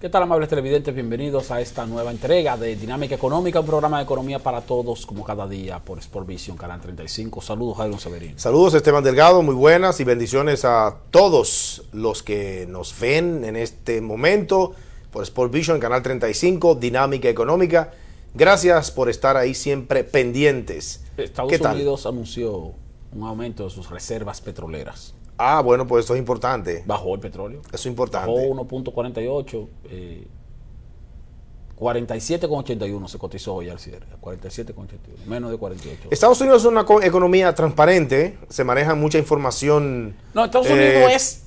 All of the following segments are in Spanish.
¿Qué tal, amables televidentes? Bienvenidos a esta nueva entrega de Dinámica Económica, un programa de economía para todos, como cada día, por Sport Vision, Canal 35. Saludos, Jairo Severino. Saludos, Esteban Delgado, muy buenas y bendiciones a todos los que nos ven en este momento por Sport Vision, Canal 35, Dinámica Económica. Gracias por estar ahí siempre pendientes. Estados Unidos anunció un aumento de sus reservas petroleras. Ah, bueno, pues eso es importante. Bajó el petróleo. Eso es importante. Bajó 1.48, 47,81 se cotizó hoy al cierre. 47,81, menos de 48. Estados Unidos es una economía transparente, se maneja mucha información. No, Estados Unidos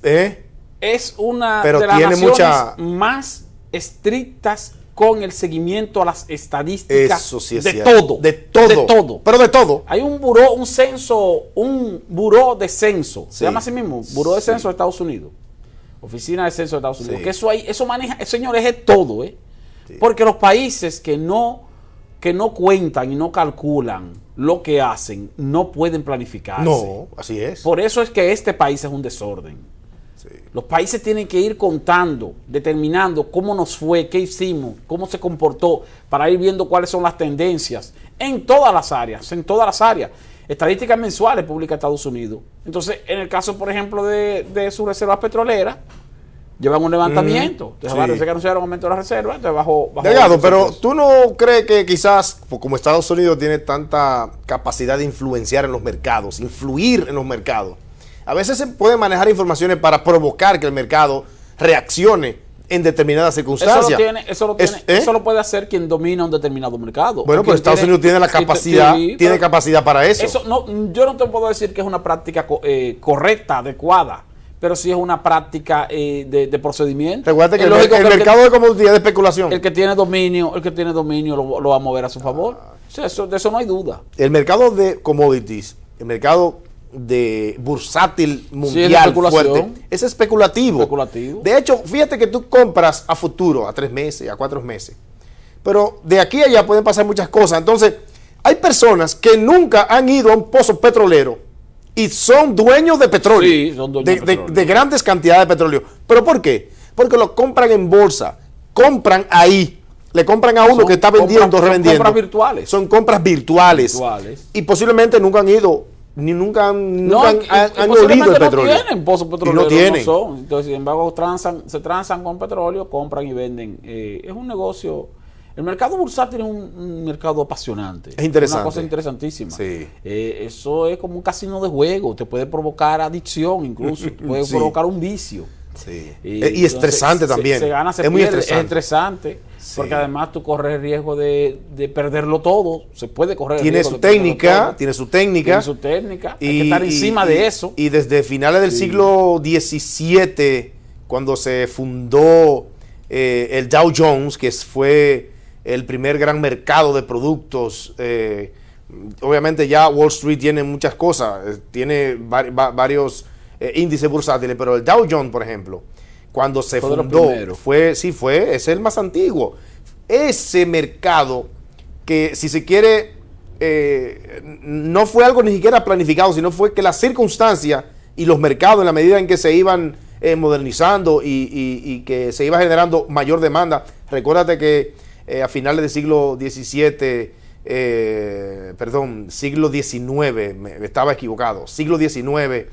es una pero de las tiene naciones más estrictas con el seguimiento a las estadísticas. Eso sí es de cierto. todo. De todo. De todo. Pero de todo. Hay un buró de censo. Se llama así mismo, buró de censo de Estados Unidos. Oficina de censo de Estados Unidos. Sí. Que eso maneja, señores, es todo, Sí. Porque los países que no cuentan y no calculan lo que hacen, no pueden planificarse. No, así es. Por eso es que este país es un desorden. Sí. Los países tienen que ir contando, determinando cómo nos fue, qué hicimos, cómo se comportó, para ir viendo cuáles son las tendencias en todas las áreas, Estadísticas mensuales publica Estados Unidos. Entonces, en el caso, por ejemplo, de sus reservas petroleras, llevan un levantamiento. Entonces, parece que anunciaron aumento de las reservas, entonces bajó. Delgado, pero ¿tú no crees que quizás, como Estados Unidos tiene tanta capacidad de influenciar en los mercados, influir en los mercados, a veces se puede manejar informaciones para provocar que el mercado reaccione en determinadas circunstancias? Eso lo puede hacer quien domina un determinado mercado. Bueno, pues Estados Unidos tiene la capacidad, tiene capacidad para eso. Yo no te puedo decir que es una práctica correcta, adecuada, pero sí es una práctica de procedimiento. Recuerda que el mercado de commodities de especulación. El que tiene dominio lo va a mover a su favor. O sea, de eso no hay duda. El mercado de commodities, el mercado de bursátil mundial fuerte, es especulativo. De hecho, fíjate que tú compras a futuro, a 3 meses, a 4 meses. Pero de aquí a allá pueden pasar muchas cosas. Entonces, hay personas que nunca han ido a un pozo petrolero y son dueños de petróleo. Sí, son dueños de petróleo. De grandes cantidades de petróleo. ¿Pero por qué? Porque lo compran en bolsa. Compran ahí. Le compran a uno que está vendiendo, revendiendo. Son compras virtuales. Son compras virtuales. Y posiblemente nunca han ido, ni nunca han olido el petróleo. No tienen pozos petroleros. No tienen. No son. Entonces, sin embargo, se transan con petróleo, compran y venden. Es un negocio. El mercado bursátil es un mercado apasionante. Es interesante. Una cosa interesantísima. Sí. Eso es como un casino de juego. Te puede provocar adicción, incluso. Te puede provocar un vicio. Sí. Y estresante también. Se gana, se es pierde, muy estresante. Es estresante. Sí. Porque además tú corres el riesgo de perderlo todo. Se puede correr el riesgo de perderlo todo. Tiene su técnica. Hay que estar encima de eso. Y desde finales del siglo XVII, cuando se fundó el Dow Jones, que fue el primer gran mercado de productos, obviamente ya Wall Street tiene muchas cosas, tiene varios índices bursátiles, pero el Dow Jones, por ejemplo, cuando se fundó, es el más antiguo. Ese mercado que, si se quiere, no fue algo ni siquiera planificado, sino fue que las circunstancias y los mercados, en la medida en que se iban modernizando y que se iba generando mayor demanda. Recuérdate que a finales del siglo XVII, siglo XIX, me estaba equivocado, siglo XIX,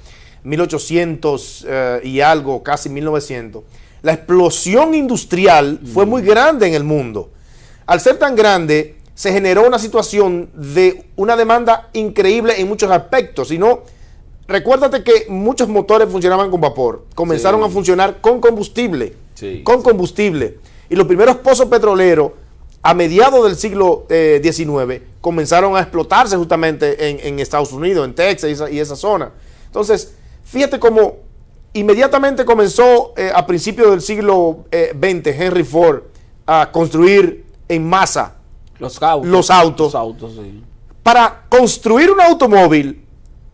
1800 y algo, casi 1900, la explosión industrial fue muy grande en el mundo. Al ser tan grande, se generó una situación de una demanda increíble en muchos aspectos. Recuérdate que muchos motores funcionaban con vapor, comenzaron a funcionar con combustible, y los primeros pozos petroleros a mediados del siglo XIX comenzaron a explotarse justamente en Estados Unidos, en Texas y esa zona. Entonces, fíjate cómo inmediatamente comenzó a principios del siglo XX Henry Ford a construir en masa los autos. Sí. Para construir un automóvil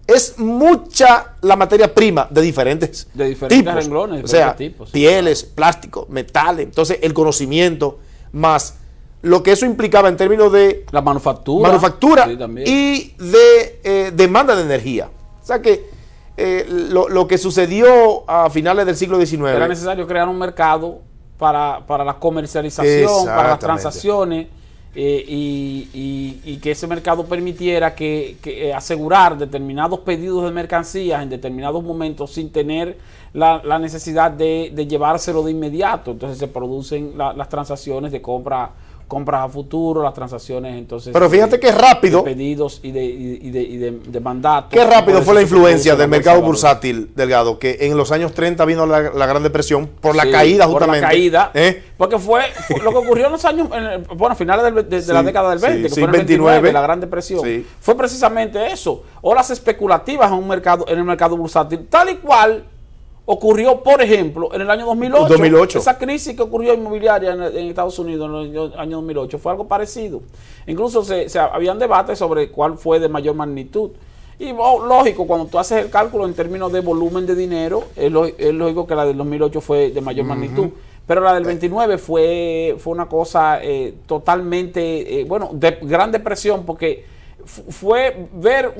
es mucha la materia prima de diferentes tipos, renglones, o sea, tipos, pieles, plásticos, metales. Entonces el conocimiento más lo que eso implicaba en términos de la manufactura y de demanda de energía. O sea que lo que sucedió a finales del siglo XIX. Era necesario crear un mercado para la comercialización, para las Exactamente. transacciones, y que ese mercado permitiera que asegurar determinados pedidos de mercancías en determinados momentos sin tener la necesidad de llevárselo de inmediato. Entonces se producen las transacciones de compras a futuro, las transacciones entonces. Pero fíjate que rápido. De pedidos y de mandatos. Qué rápido fue la influencia del mercado bursátil, bursátil, Delgado, que en los años 30 vino la Gran Depresión por la caída justamente. Por la caída, porque fue lo que ocurrió en los años, finales de la década del 20, que fue en el 29, la Gran Depresión. Sí. Fue precisamente eso, olas especulativas en el mercado bursátil, tal y cual ocurrió, por ejemplo, en el año 2008. Esa crisis que ocurrió inmobiliaria en Estados Unidos en el año 2008 fue algo parecido. Incluso habían debates sobre cuál fue de mayor magnitud. Y lógico, cuando tú haces el cálculo en términos de volumen de dinero, es lógico que la del 2008 fue de mayor magnitud. Pero la del 29 fue una cosa totalmente, de gran depresión, porque fue ver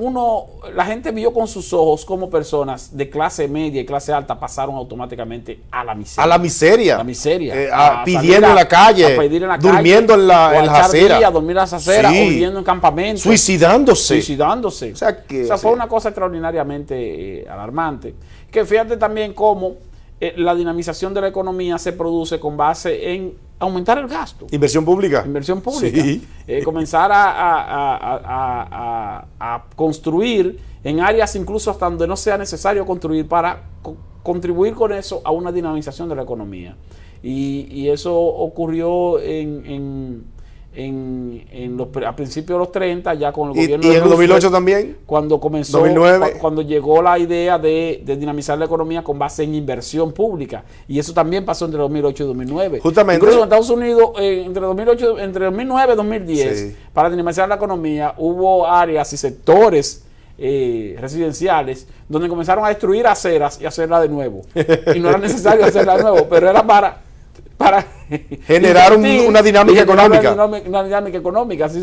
la gente vio con sus ojos como personas de clase media y clase alta pasaron automáticamente a la miseria. A la miseria. A la miseria. Pidiendo en la calle, durmiendo en las aceras. Dormir en las aceras, Sí. o viviendo en campamentos. Suicidándose. O sea, fue una cosa extraordinariamente alarmante. Que fíjate también cómo la dinamización de la economía se produce con base en aumentar el gasto. Inversión pública. Sí. Comenzar a construir en áreas incluso hasta donde no sea necesario construir para contribuir con eso a una dinamización de la economía. Y eso ocurrió a principios de los 30, ya con el gobierno ¿Y de en el 2008 Roosevelt, también? cuando comenzó, 2009. cuando llegó la idea de dinamizar la economía con base en inversión pública. Y eso también pasó entre 2008 y 2009. Justamente. Incluso en Estados Unidos, entre 2009 y 2010, Sí. para dinamizar la economía, hubo áreas y sectores residenciales donde comenzaron a destruir aceras y hacerla de nuevo. Y no era necesario hacerla de nuevo, pero era para generar una dinámica económica. Una dinámica económica. Así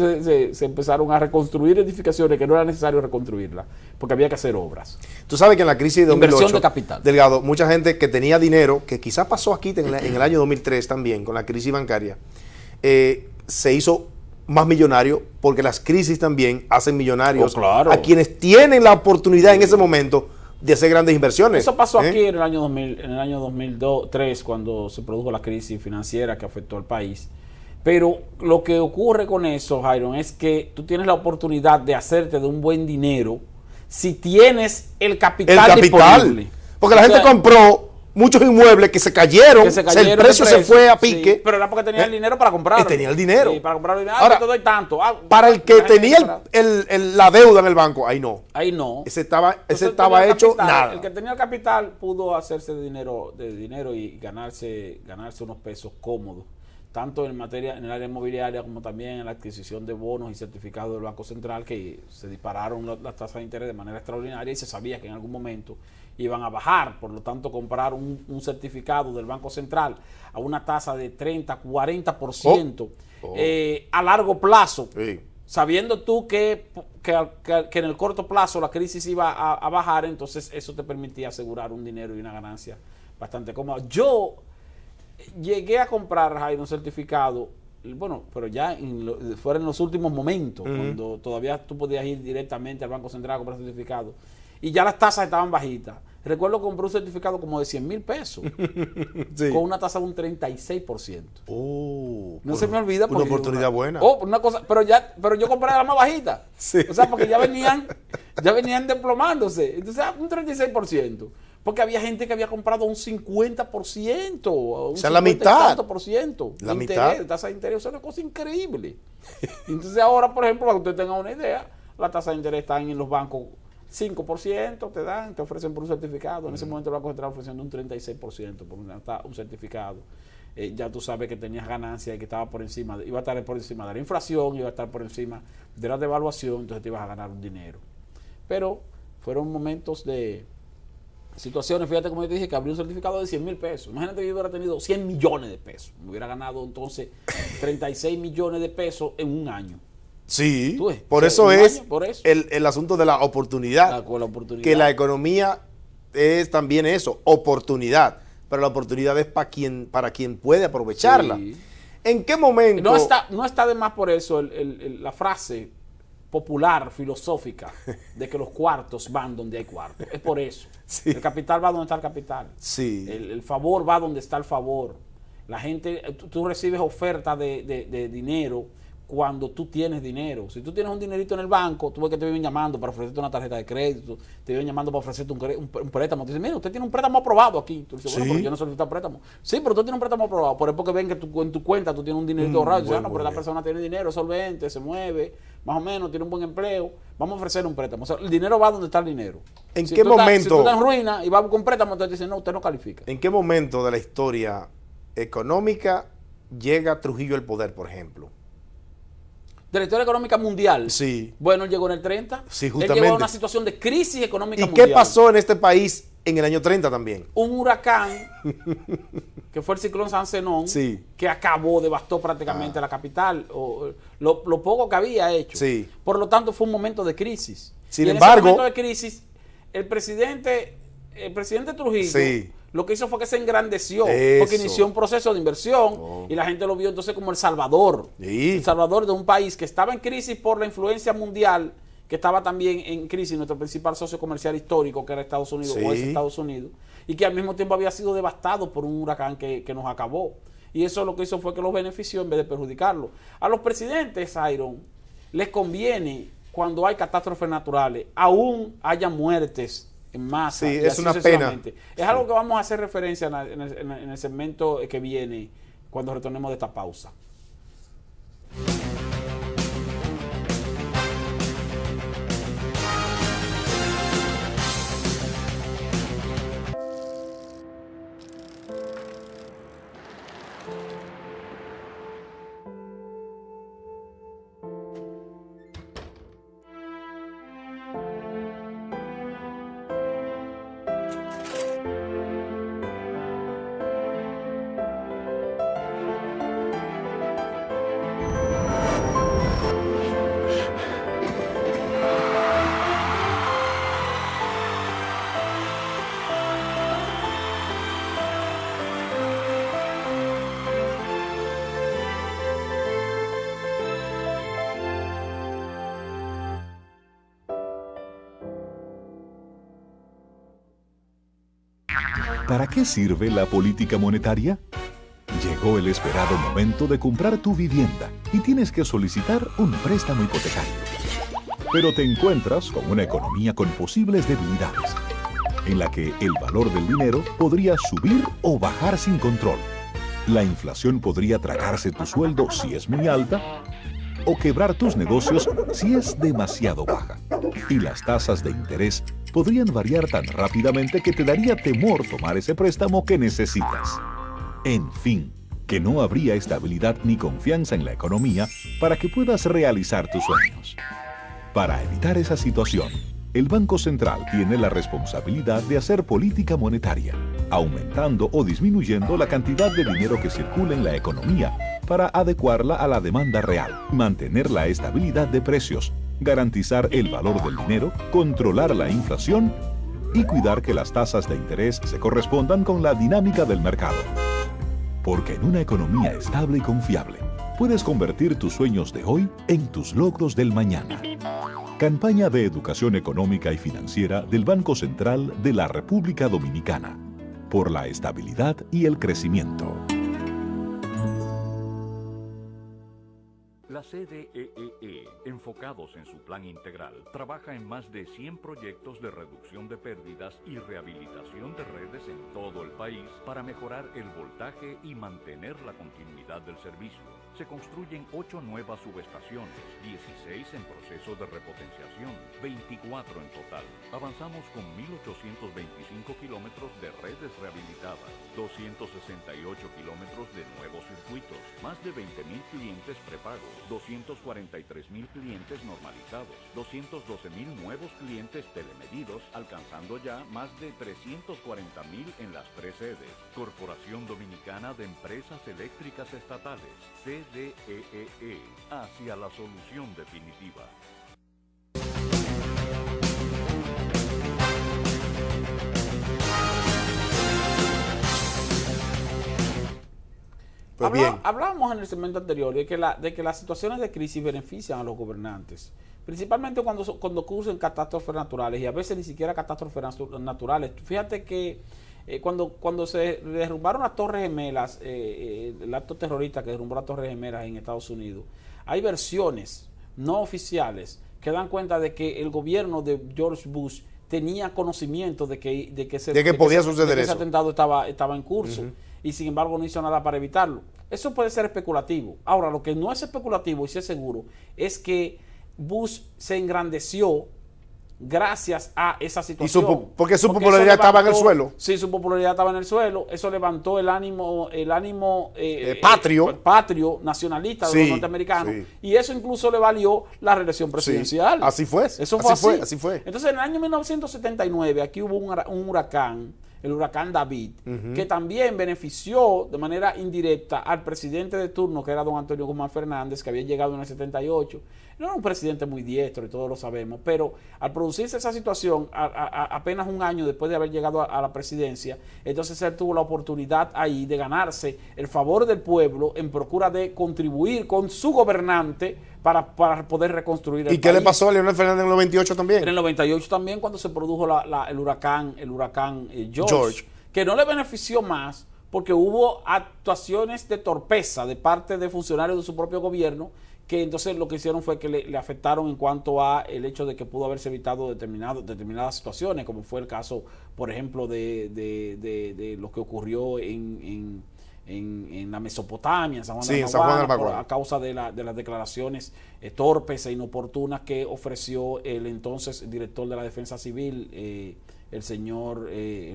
se empezaron a reconstruir edificaciones que no era necesario reconstruirlas, porque había que hacer obras. Tú sabes que en la crisis de 2008, Inversión de capital. Delgado, mucha gente que tenía dinero, que quizás pasó aquí en el año 2003 también, con la crisis bancaria, se hizo más millonario, porque las crisis también hacen millonarios claro. a quienes tienen la oportunidad en ese momento de hacer grandes inversiones. Eso pasó aquí en el año 2003, cuando se produjo la crisis financiera que afectó al país. Pero lo que ocurre con eso, Jairon, es que tú tienes la oportunidad de hacerte de un buen dinero si tienes el capital disponible. Porque la gente compró muchos inmuebles que se cayeron, el precio se fue a pique. Sí, pero era porque tenía el dinero para comprarlo. Tenía el dinero. Sí, para comprarlo. Ahora, te doy tanto. Para el que tenía la deuda en el banco, ahí no. Ahí no. Ese estaba hecho capital, nada. El que tenía el capital pudo hacerse de dinero y ganarse unos pesos cómodos, tanto en el área inmobiliaria como también en la adquisición de bonos y certificados del Banco Central, que se dispararon las tasas de interés de manera extraordinaria y se sabía que en algún momento iban a bajar. Por lo tanto, comprar un certificado del Banco Central a una tasa de 30, 40% a largo plazo, Sí. sabiendo tú que en el corto plazo la crisis iba a bajar, entonces eso te permitía asegurar un dinero y una ganancia bastante cómoda. Yo llegué a comprar, Jairo, un certificado, bueno, pero ya fuera en los últimos momentos, cuando todavía tú podías ir directamente al Banco Central a comprar certificado, y ya las tasas estaban bajitas. Recuerdo que compré un certificado como de 100 mil pesos, Sí. con una tasa de un 36%. No se me olvida. Una oportunidad buena. Una cosa, pero yo compré la más bajita. Sí. O sea, porque ya venían desplomándose. Entonces, un 36%. Porque había gente que había comprado un 50%. O sea, la mitad. La mitad. Tasa de interés. O sea, una cosa increíble. Entonces, ahora, por ejemplo, para que usted tenga una idea, la tasa de interés está en los bancos 5%, te ofrecen por un certificado. En ese momento el Banco Central ofreciendo un 36% por un certificado. Ya tú sabes que tenías ganancias y que estaba iba a estar por encima de la inflación, iba a estar por encima de la devaluación, entonces te ibas a ganar un dinero. Pero fueron momentos de situaciones. Fíjate como yo te dije, que abrí un certificado de 100 mil pesos. Imagínate que yo hubiera tenido 100 millones de pesos. Me hubiera ganado entonces 36 millones de pesos en un año. Sí, Por por eso es por eso. el asunto de la oportunidad. La oportunidad. Que la economía es también eso, oportunidad. pero la oportunidad es para quien puede aprovecharla. Sí. ¿En qué momento? No está de más por eso la frase popular, filosófica, de que los cuartos van donde hay cuartos. Es por eso. Sí. El capital va donde está el capital. Sí. El favor va donde está el favor. La gente, tú recibes ofertas de dinero cuando tú tienes dinero. Si tú tienes un dinerito en el banco, tú ves que te vienen llamando para ofrecerte una tarjeta de crédito, te vienen llamando para ofrecerte un préstamo. Te dicen, mira, usted tiene un préstamo aprobado aquí. Tú dices, bueno, Sí. pero yo no solicito préstamo. Sí, pero tú tienes un préstamo aprobado. Por eso porque ven que en tu cuenta tú tienes un dinerito ahorrado. Y dices, no, pero la persona tiene dinero, es solvente, se mueve, más o menos, tiene un buen empleo. Vamos a ofrecerle un préstamo. O sea, el dinero va donde está el dinero. ¿En Si qué momento? Si tú estás en ruina y vas con un préstamo, entonces dicen, no, usted no califica. ¿En qué momento de la historia económica llega Trujillo al poder, por ejemplo? De la historia económica mundial. Sí. Bueno, él llegó en el 30. Sí, Él justamente. llegó a una situación de crisis económica ¿Y mundial. qué pasó en este país en el año 30 también? Un huracán, que fue el ciclón San Zenón, Sí. que acabó, devastó prácticamente la capital, lo poco que había hecho. Sí. Por lo tanto, fue un momento de crisis. Sin y embargo, en ese momento de crisis, el presidente Trujillo, Sí. lo que hizo fue que se engrandeció, Eso. porque inició un proceso de inversión y la gente lo vio entonces como el salvador. Sí. El salvador de un país que estaba en crisis por la influencia mundial, que estaba también en crisis, nuestro principal socio comercial histórico, que era Estados Unidos, Sí. o es Estados Unidos, y que al mismo tiempo había sido devastado por un huracán que nos acabó. Y eso lo que hizo fue que los benefició en vez de perjudicarlo. A los presidentes, Iron, les conviene cuando hay catástrofes naturales, aún haya muertes en masa. Sí, y es así una sucesivamente. pena. Es algo que vamos a hacer referencia en el segmento que viene cuando retornemos de esta pausa. ¿Para qué sirve la política monetaria? Llegó el esperado momento de comprar tu vivienda y tienes que solicitar un préstamo hipotecario. Pero te encuentras con una economía con posibles debilidades, en la que el valor del dinero podría subir o bajar sin control. La inflación podría tragarse tu sueldo si es muy alta, o quebrar tus negocios si es demasiado baja. Y las tasas de interés podrían variar tan rápidamente que te daría temor tomar ese préstamo que necesitas. En fin, que no habría estabilidad ni confianza en la economía para que puedas realizar tus sueños. Para evitar esa situación, el Banco Central tiene la responsabilidad de hacer política monetaria, aumentando o disminuyendo la cantidad de dinero que circula en la economía para adecuarla a la demanda real, mantener la estabilidad de precios, garantizar el valor del dinero, controlar la inflación y cuidar que las tasas de interés se correspondan con la dinámica del mercado. Porque en una economía estable y confiable, puedes convertir tus sueños de hoy en tus logros del mañana. Campaña de Educación Económica y Financiera del Banco Central de la República Dominicana. Por la estabilidad y el crecimiento. La CDEE, enfocados en su plan integral, trabaja en más de 100 proyectos de reducción de pérdidas y rehabilitación de redes en todo el país para mejorar el voltaje y mantener la continuidad del servicio. Se construyen 8 nuevas subestaciones, 16 en proceso de repotenciación, 24 en total. Avanzamos con 1.825 kilómetros de redes rehabilitadas, 268 kilómetros de nuevos circuitos, más de 20.000 clientes prepago, 243.000 clientes normalizados, 212.000 nuevos clientes telemedidos, alcanzando ya más de 340.000 en las 3 sedes. Corporación Dominicana de Empresas Eléctricas Estatales, CDEE, hacia la solución definitiva. Pues bien. Hablábamos en el segmento anterior de que las situaciones de crisis benefician a los gobernantes, principalmente cuando ocurren catástrofes naturales, y a veces ni siquiera catástrofes naturales. Fíjate que cuando se derrumbaron las Torres Gemelas, el acto terrorista que derrumbó las Torres Gemelas en Estados Unidos, hay versiones no oficiales que dan cuenta de que el gobierno de George Bush tenía conocimiento de que podía suceder ese eso. atentado estaba en curso, y sin embargo no hizo nada para evitarlo. Eso puede ser especulativo. Ahora, lo que no es especulativo y sí es seguro es que Bush se engrandeció gracias a esa situación. Porque su popularidad estaba en el suelo. Sí, su popularidad estaba en el suelo. Eso levantó el ánimo patrio, nacionalista de los norteamericanos. Sí. Y eso incluso le valió la reelección presidencial. Sí, así fue. Eso fue así. Entonces, en el año 1979, aquí hubo un huracán, el huracán David, que también benefició de manera indirecta al presidente de turno, que era don Antonio Guzmán Fernández, que había llegado en el 78. No era un presidente muy diestro y todos lo sabemos, pero al producirse esa situación, apenas un año después de haber llegado a la presidencia, entonces él tuvo la oportunidad ahí de ganarse el favor del pueblo en procura de contribuir con su gobernante para poder reconstruir el país. ¿Y qué le pasó a Leonel Fernández en el 98 también? En el 98 también, cuando se produjo el huracán George, que no le benefició más porque hubo actuaciones de torpeza de parte de funcionarios de su propio gobierno, que entonces lo que hicieron fue que le afectaron en cuanto a el hecho de que pudo haberse evitado determinadas situaciones, como fue el caso, por ejemplo, de lo que ocurrió en la Mesopotamia, en San Juan de Maguana, a causa de las declaraciones torpes e inoportunas que ofreció el entonces director de la Defensa Civil, el señor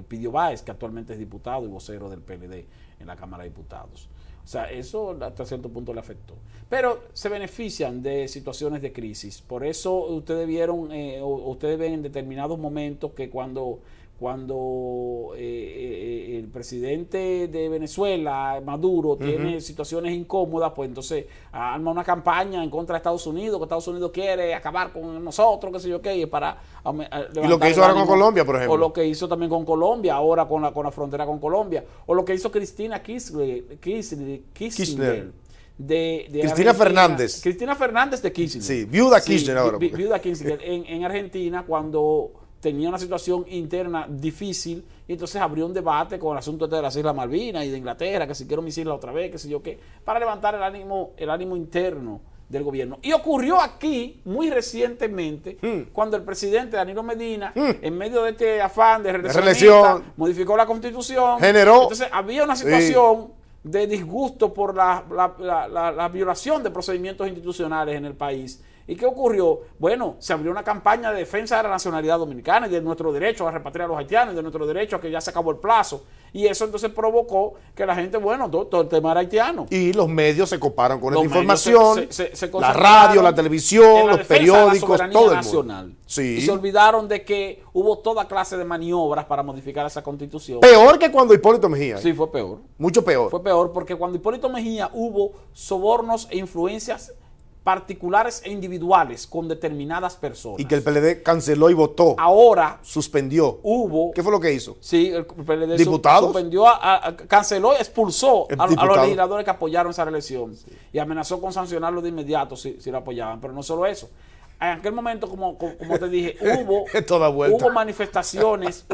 Pidio Báez, que actualmente es diputado y vocero del PLD en la Cámara de Diputados. O sea, eso hasta cierto punto le afectó. Pero se benefician de situaciones de crisis. Por eso ustedes ven en determinados momentos que cuando el presidente de Venezuela, Maduro, tiene situaciones incómodas, pues entonces arma una campaña en contra de Estados Unidos, que Estados Unidos quiere acabar con nosotros, qué sé yo qué, para y lo que hizo ahora con Colombia, por ejemplo. O lo que hizo también con Colombia, ahora con la frontera con Colombia, o lo que hizo Cristina Kirchner Cristina Fernández. Cristina Fernández de Kirchner. Sí, viuda Kirchner ahora. Viuda Kirchner en Argentina, cuando tenía una situación interna difícil, y entonces abrió un debate con el asunto de las Islas Malvinas y de Inglaterra, que si quiero mis islas otra vez, que sé yo qué, para levantar el ánimo interno del gobierno. Y ocurrió aquí muy recientemente, cuando el presidente Danilo Medina, en medio de este afán de reelección, modificó la Constitución. Entonces había una situación de disgusto por la violación de procedimientos institucionales en el país. ¿Y qué ocurrió? Bueno, se abrió una campaña de defensa de la nacionalidad dominicana y de nuestro derecho a repatriar a los haitianos, y de nuestro derecho a que ya se acabó el plazo. Y eso entonces provocó que la gente, todo el tema era haitiano. Y los medios se coparon con esta información, la radio, la televisión, los periódicos, todo el mundo. Sí. Y se olvidaron de que hubo toda clase de maniobras para modificar esa Constitución. Peor que cuando Hipólito Mejía. Sí, fue peor. Mucho peor. Fue peor porque cuando Hipólito Mejía hubo sobornos e influencias particulares e individuales con determinadas personas. Y que el PLD canceló y votó. Ahora suspendió. ¿Qué fue lo que hizo? Sí, el PLD ¿Diputados? Suspendió, canceló, expulsó a los legisladores que apoyaron esa reelección. Y amenazó con sancionarlo de inmediato si lo apoyaban. Pero no solo eso. En aquel momento, como te dije, hubo manifestaciones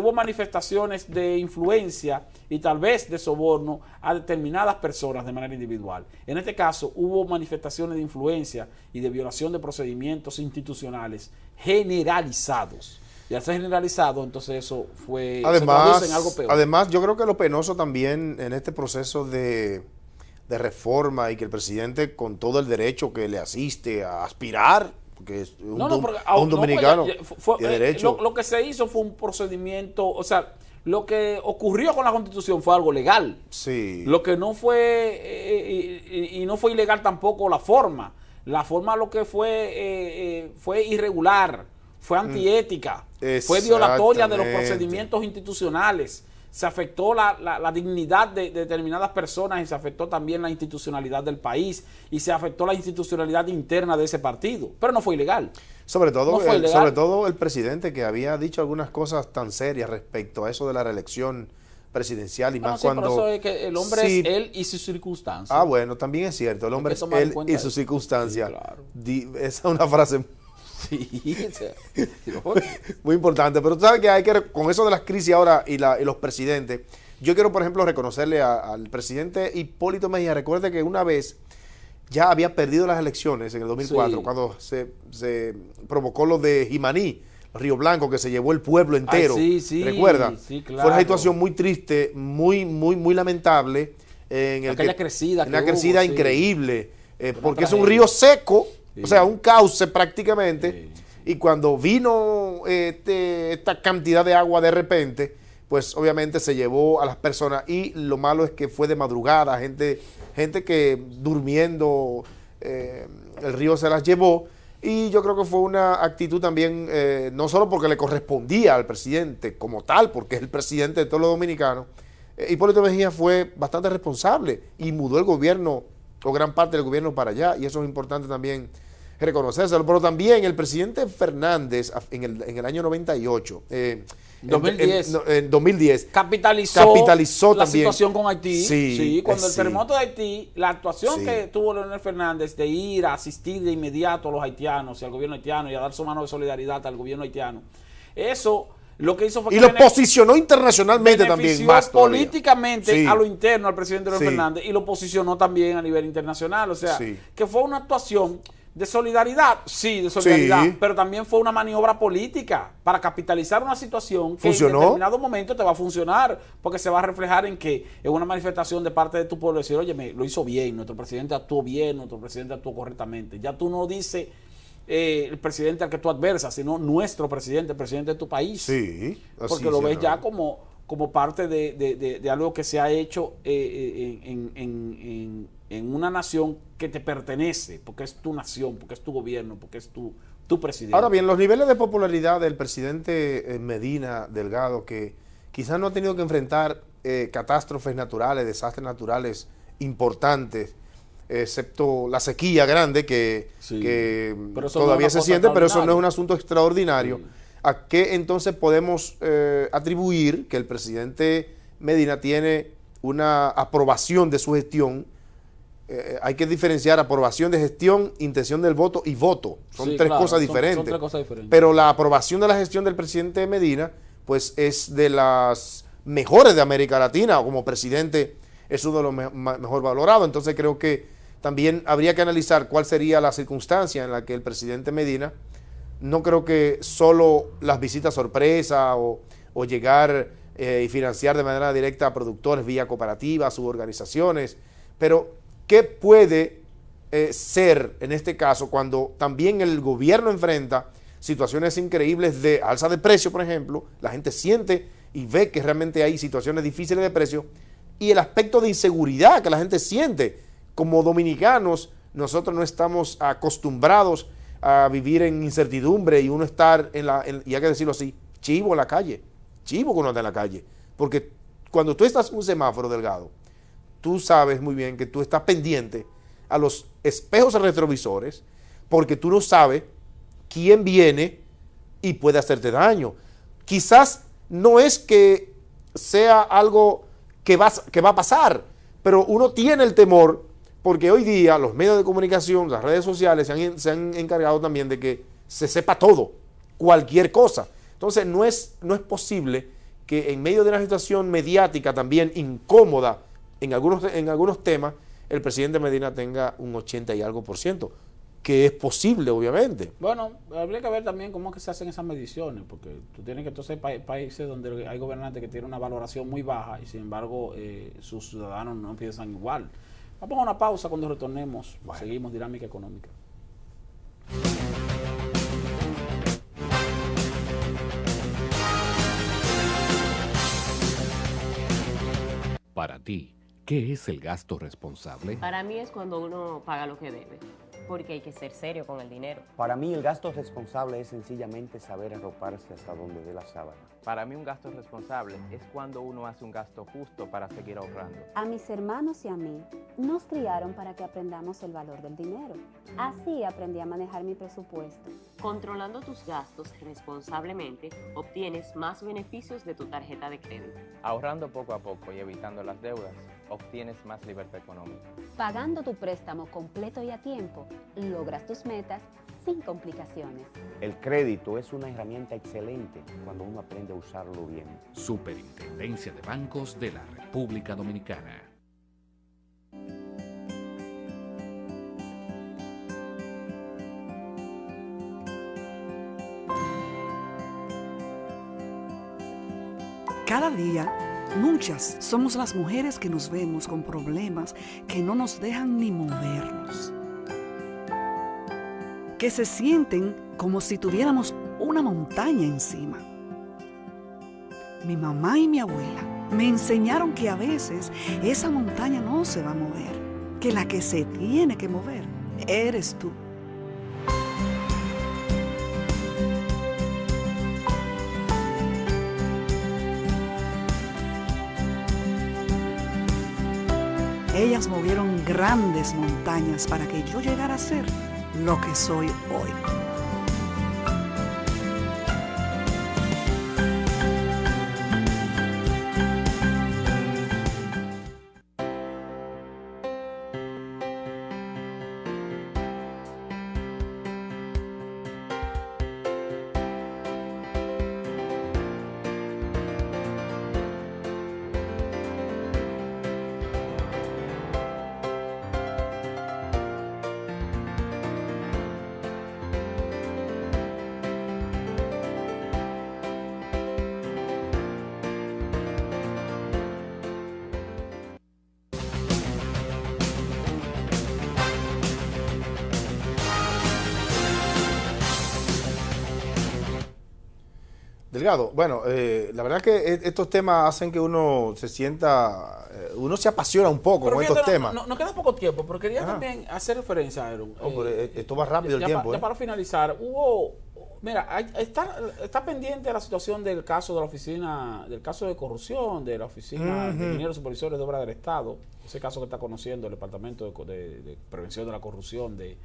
de influencia y tal vez de soborno a determinadas personas de manera individual. En este caso, hubo manifestaciones de influencia y de violación de procedimientos institucionales generalizados. Y al ser generalizado, entonces eso se traduce en algo peor. Además, yo creo que lo penoso también en este proceso de reforma, y que el presidente, con todo el derecho que le asiste a aspirar, porque es un dominicano de derecho. Lo que se hizo fue un procedimiento, o sea, lo que ocurrió con la Constitución fue algo legal. Sí. Lo que no fue, y no fue ilegal tampoco la forma. La forma lo que fue irregular, fue antiética, fue violatoria de los procedimientos institucionales. Se afectó la dignidad de determinadas personas, y se afectó también la institucionalidad del país, y se afectó la institucionalidad interna de ese partido, pero no fue ilegal. Sobre todo el presidente, que había dicho algunas cosas tan serias respecto a eso de la reelección presidencial y Bueno, más sí, cuando... por eso es que el hombre Sí. es él y sus circunstancias. Ah, bueno, también es cierto, el hombre Hay que es tomar en él cuenta y eso. sus circunstancias. Sí, claro. Esa es una frase Sí, o sea, muy importante, pero tú sabes que hay que, con eso de las crisis ahora y los presidentes, yo quiero, por ejemplo, reconocerle al presidente Hipólito Mejía. Recuerde que una vez ya había perdido las elecciones en el 2004, Sí. cuando se provocó lo de Jimaní, Río Blanco, que se llevó el pueblo entero. sí, sí, ¿Recuerda? sí, claro. Fue una situación muy triste, muy lamentable. En Aquella crecida una que crecida hubo, sí. increíble, porque es un tragedia. río seco, Sí. o sea, un cauce prácticamente. Sí. Y cuando vino esta cantidad de agua de repente, pues obviamente se llevó a las personas, y lo malo es que fue de madrugada, gente que durmiendo, el río se las llevó, y yo creo que fue una actitud también, no solo porque le correspondía al presidente como tal, porque es el presidente de todos los dominicanos. Hipólito Mejía fue bastante responsable y mudó el gobierno, o gran parte del gobierno, para allá, y eso es importante también reconocérselo. Pero también el presidente Fernández en el año 98, 2010 capitalizó la también situación con Haití. Sí, Cuando el sí. terremoto de Haití, la actuación Sí. que tuvo Leonel Fernández de ir a asistir de inmediato a los haitianos y al gobierno haitiano y a dar su mano de solidaridad al gobierno haitiano, eso lo que hizo fue y que lo posicionó internacionalmente también benefició más todavía. políticamente Sí. a lo interno al presidente Leonel Sí. Fernández, y lo posicionó también a nivel internacional. O sea, Sí. que fue una actuación de solidaridad, sí, de solidaridad, Sí. pero también fue una maniobra política para capitalizar una situación que ¿Funcionó? en determinado momento te va a funcionar, porque se va a reflejar en que es una manifestación de parte de tu pueblo, decir, oye, lo hizo bien, nuestro presidente actuó bien, nuestro presidente actuó correctamente. Ya tú no dices el presidente al que tú adversas, sino nuestro presidente, el presidente de tu país. Sí, así Porque lo ves ya ciertamente. como parte de algo que se ha hecho en una nación que te pertenece, porque es tu nación, porque es tu gobierno, porque es tu presidente. Ahora bien, los niveles de popularidad del presidente Medina Delgado, que quizás no ha tenido que enfrentar catástrofes naturales, desastres naturales importantes, excepto la sequía grande que Sí. Pero eso no es todavía una se cosa siente, pero eso no es extraordinaria. un asunto extraordinario. Sí. ¿A qué entonces podemos atribuir que el presidente Medina tiene una aprobación de su gestión? Hay que diferenciar aprobación de gestión, intención del voto y voto. Son Sí, tres claro, cosas son diferentes. tres cosas diferentes. Pero la aprobación de la gestión del presidente Medina, pues es de las mejores de América Latina. Como presidente es uno de los mejor valorados. Entonces creo que también habría que analizar cuál sería la circunstancia en la que el presidente Medina, no creo que solo las visitas sorpresa o llegar y financiar de manera directa a productores vía cooperativas, suborganizaciones, pero ¿qué puede ser en este caso cuando también el gobierno enfrenta situaciones increíbles de alza de precio, por ejemplo? La gente siente y ve que realmente hay situaciones difíciles de precio, y el aspecto de inseguridad que la gente siente. Como dominicanos, nosotros no estamos acostumbrados a vivir en incertidumbre y uno estar y hay que decirlo así, chivo en la calle, chivo cuando anda en la calle, porque cuando tú estás en un semáforo, Delgado, tú sabes muy bien que tú estás pendiente a los espejos retrovisores, porque tú no sabes quién viene y puede hacerte daño. Quizás no es que sea algo que va a pasar, pero uno tiene el temor, porque hoy día los medios de comunicación, las redes sociales se han encargado también de que se sepa todo, cualquier cosa. Entonces no es posible que en medio de una situación mediática también incómoda en algunos temas, el presidente Medina tenga un 80 y algo %, que es posible, obviamente. Bueno, habría que ver también cómo es que se hacen esas mediciones, porque tú tienes que entonces países donde hay gobernantes que tienen una valoración muy baja y sin embargo sus ciudadanos no piensan igual. Vamos a una pausa. Cuando retornemos, seguimos Dinámica Económica. Para ti, ¿qué es el gasto responsable? Para mí es cuando uno paga lo que debe, porque hay que ser serio con el dinero. Para mí el gasto responsable es sencillamente saber arroparse hasta donde dé la sábana. Para mí un gasto responsable es cuando uno hace un gasto justo para seguir ahorrando. A mis hermanos y a mí nos criaron para que aprendamos el valor del dinero. Así aprendí a manejar mi presupuesto. Controlando tus gastos responsablemente, obtienes más beneficios de tu tarjeta de crédito. Ahorrando poco a poco y evitando las deudas, obtienes más libertad económica. Pagando tu préstamo completo y a tiempo, logras tus metas sin complicaciones. El crédito es una herramienta excelente cuando uno aprende a usarlo bien. Superintendencia de Bancos de la República Dominicana. Cada día, muchas somos las mujeres que nos vemos con problemas que no nos dejan ni movernos, que se sienten como si tuviéramos una montaña encima. Mi mamá y mi abuela me enseñaron que a veces esa montaña no se va a mover, que la que se tiene que mover eres tú. Ellas movieron grandes montañas para que yo llegara a ser lo que soy hoy. Delgado, bueno, la verdad que estos temas hacen que uno se sienta, uno se apasiona un poco Pero con fíjate, estos temas. Nos queda poco tiempo, pero quería también hacer referencia, Aaron. Pero esto va rápido el tiempo. Ya para finalizar, está pendiente la situación del caso de la oficina, del caso de corrupción, de la oficina de ingenieros supervisores de obra del Estado, ese caso que está conociendo el Departamento de Prevención de la Corrupción de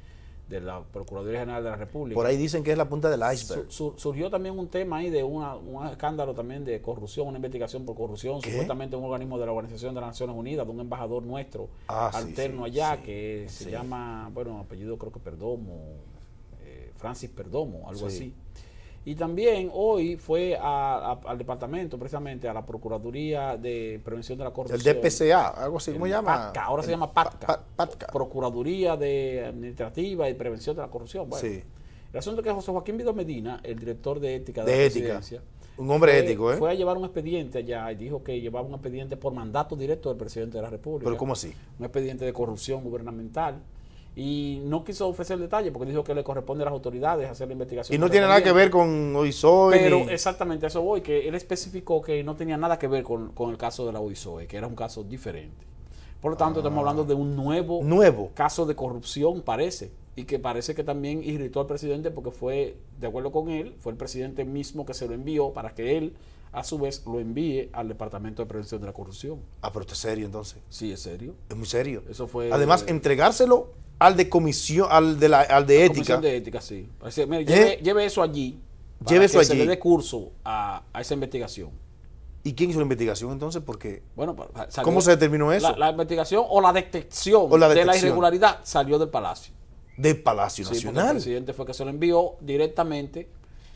la Procuraduría General de la República. Por ahí dicen que es la punta del iceberg. Surgió también un tema ahí de un escándalo también de corrupción, una investigación por corrupción, supuestamente un organismo de la Organización de las Naciones Unidas, de un embajador nuestro alterno que se llama, bueno, apellido creo que Perdomo, Francis Perdomo, algo así. Y también hoy fue al departamento, precisamente a la Procuraduría de Prevención de la Corrupción. El DPCA, algo así, ¿cómo se llama? PATCA, ahora se llama PATCA. Procuraduría de Administrativa y Prevención de la Corrupción. Bueno, el asunto es que José Joaquín Vidal Medina, el director de ética de la presidencia, un hombre ético, fue a llevar un expediente allá y dijo que llevaba un expediente por mandato directo del presidente de la República. ¿Pero cómo así? Un expediente de corrupción gubernamental. Y no quiso ofrecer detalle porque dijo que le corresponde a las autoridades hacer la investigación. Y no tiene nada que ver con OISOE. Pero exactamente a eso voy, que él especificó que no tenía nada que ver con el caso de la OISOE, que era un caso diferente. Por lo tanto, estamos hablando de un nuevo caso de corrupción, parece. Y que parece que también irritó al presidente porque fue, de acuerdo con él, fue el presidente mismo que se lo envió para que él, a su vez, lo envíe al Departamento de Prevención de la Corrupción. Pero esto es serio entonces. Sí, es serio. Es muy serio. Eso fue. Además, entregárselo al de comisión, al de ética. Comisión de ética, sí. Así, mire, lleve eso allí. Lleve eso allí. Se le dé curso a esa investigación. ¿Y quién hizo la investigación entonces? Porque bueno, ¿cómo se determinó eso? La investigación o la detección de la irregularidad salió del Palacio. Del Palacio Nacional. El presidente fue que se lo envió directamente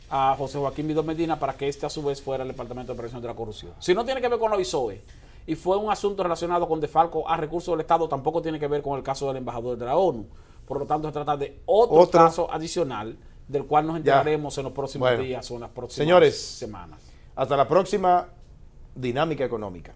a José Joaquín Vidal Medina para que a su vez fuera al Departamento de Prevención de la Corrupción. Si no tiene que ver con la OISOE y fue un asunto relacionado con defalco a recursos del Estado, tampoco tiene que ver con el caso del embajador de la ONU. Por lo tanto, se trata de otro caso adicional del cual nos enteraremos en los próximos días o en las próximas semanas. Hasta la próxima Dinámica Económica.